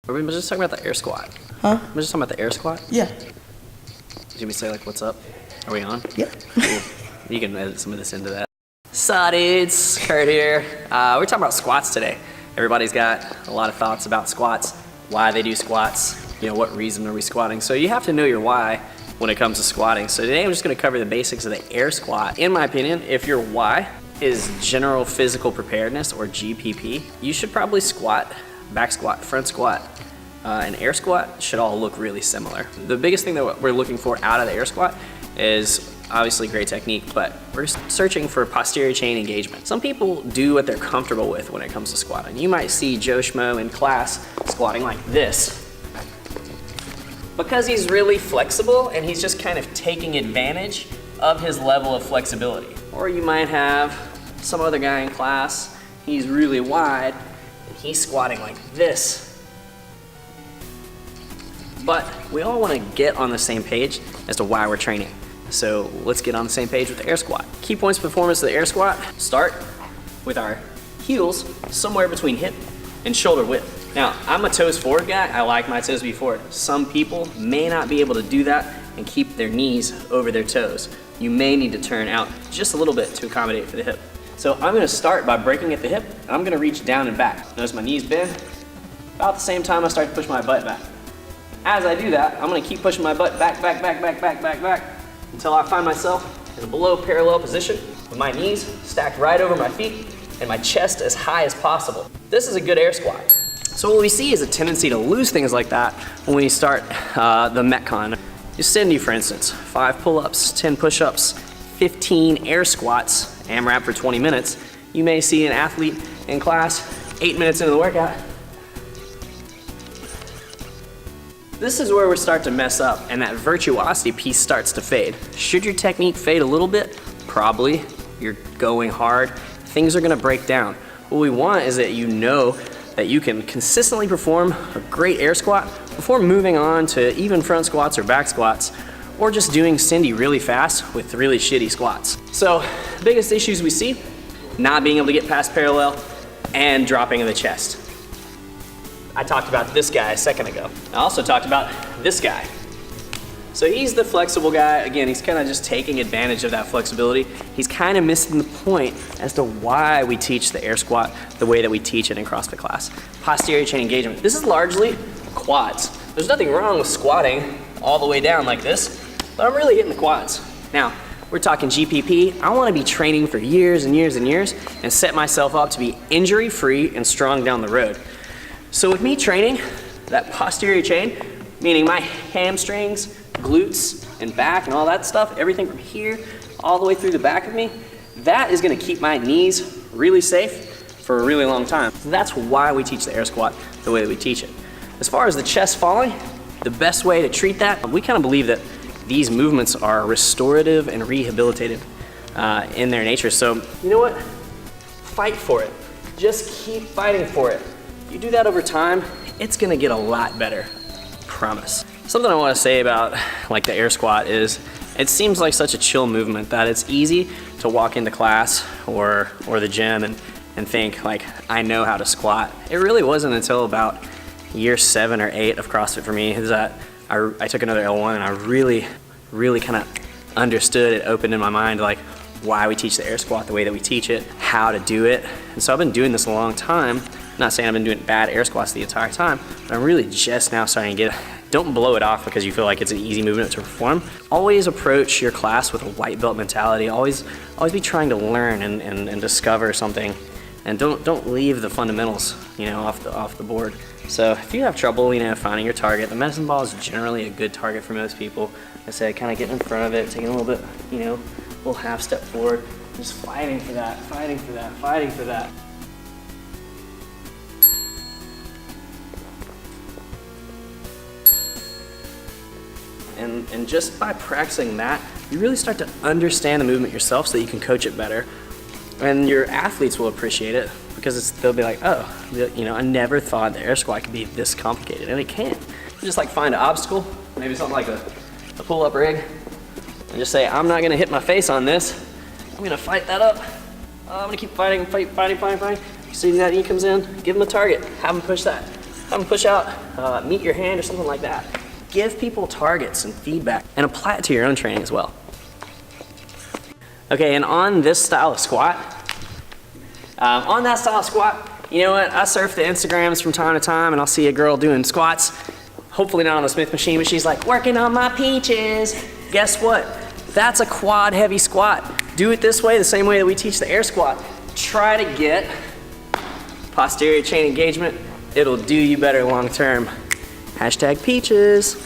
Are we just talking about the air squat? Huh? We're just talking about the air squat? Yeah. Did you say like, what's up? Are we on? Yeah. Cool. You can edit some of this into that. SUH dudes, Kurt here. We're talking about squats today. Everybody's got a lot of thoughts about squats, why they do squats, you know, what reason are we squatting. So you have to know your why when it comes to squatting. So today I'm just gonna cover the basics of the air squat. In my opinion, if your why is general physical preparedness or GPP, you should probably squat, back squat, front squat, and air squat should all look really similar. The biggest thing that we're looking for out of the air squat is obviously great technique, but we're searching for posterior chain engagement. Some people do what they're comfortable with when it comes to squatting. You might see Joe Schmo in class squatting like this because he's really flexible and he's just kind of taking advantage of his level of flexibility. Or you might have some other guy in class, he's really wide and he's squatting like this. But we all want to get on the same page as to why we're training. So let's get on the same page with the air squat. Key points of performance of the air squat start with our heels somewhere between hip and shoulder width. Now, I'm a toes forward guy. I like my toes to be forward. Some people may not be able to do that and keep their knees over their toes. You may need to turn out just a little bit to accommodate for the hip. So I'm gonna start by breaking at the hip, and I'm gonna reach down and back. Notice my knees bend. About the same time I start to push my butt back. As I do that, I'm gonna keep pushing my butt back, until I find myself in a below parallel position with my knees stacked right over my feet and my chest as high as possible. This is a good air squat. So what we see is a tendency to lose things like that when we start the Metcon. Just Cindy, for instance, 5 pull-ups, 10 push-ups, 15 air squats, AMRAP for 20 minutes. You may see an athlete in class 8 minutes into the workout. This is where we start to mess up and that virtuosity piece starts to fade. Should your technique fade a little bit? Probably. You're going hard. Things are gonna break down. What we want is that you know that you can consistently perform a great air squat before moving on to even front squats or back squats, or just doing Cindy really fast with really shitty squats. So, biggest issues we see, not being able to get past parallel and dropping in the chest. I talked about this guy a second ago. I also talked about this guy. So he's the flexible guy. Again, he's kind of just taking advantage of that flexibility. He's kind of missing the point as to why we teach the air squat the way that we teach it in CrossFit class. Posterior chain engagement. This is largely quads. There's nothing wrong with squatting all the way down like this, but I'm really hitting the quads. Now, we're talking GPP. I want to be training for years and years and years and set myself up to be injury-free and strong down the road. So with me training that posterior chain, meaning my hamstrings, glutes, and back and all that stuff, everything from here all the way through the back of me, that is gonna keep my knees really safe for a really long time. So that's why we teach the air squat the way that we teach it. As far as the chest falling, the best way to treat that, we kind of believe that these movements are restorative and rehabilitative in their nature. So you know what? Fight for it. Just keep fighting for it. You do that over time, it's gonna get a lot better, promise. Something I wanna say about like the air squat is, it seems like such a chill movement that it's easy to walk into class or the gym and think like, I know how to squat. It really wasn't until about year 7 or 8 of CrossFit for me is that I took another L1 and I really kind of understood it, opened in my mind like why we teach the air squat the way that we teach it, how to do it. And so I've been doing this a long time. Not saying I've been doing bad air squats the entire time, but I'm really just now starting to get it. Don't blow it off because you feel like it's an easy movement to perform. Always approach your class with a white belt mentality. Always be trying to learn and discover something. And don't leave the fundamentals, you know, off the board. So if you have trouble, you know, finding your target, the medicine ball is generally a good target for most people. I said, kind of getting in front of it, taking a little bit, you know, a little half step forward, just fighting for that, fighting for that, fighting for that. And just by practicing that, you really start to understand the movement yourself so that you can coach it better. And your athletes will appreciate it because they'll be like, oh, you know, I never thought the air squat could be this complicated, and it can. You just like find an obstacle, maybe something like a pull-up rig, and just say, I'm not gonna hit my face on this. I'm gonna fight that up. I'm gonna keep fighting. See that knee comes in, give him a target, have him push that. Have them push out, meet your hand or something like that. Give people targets and feedback and apply it to your own training as well. Okay, and on this style of squat, you know what, I surf the Instagrams from time to time and I'll see a girl doing squats, hopefully not on the Smith machine, but she's like, working on my peaches. Guess what? That's a quad heavy squat. Do it this way, the same way that we teach the air squat. Try to get posterior chain engagement. It'll do you better long term. Hashtag peaches.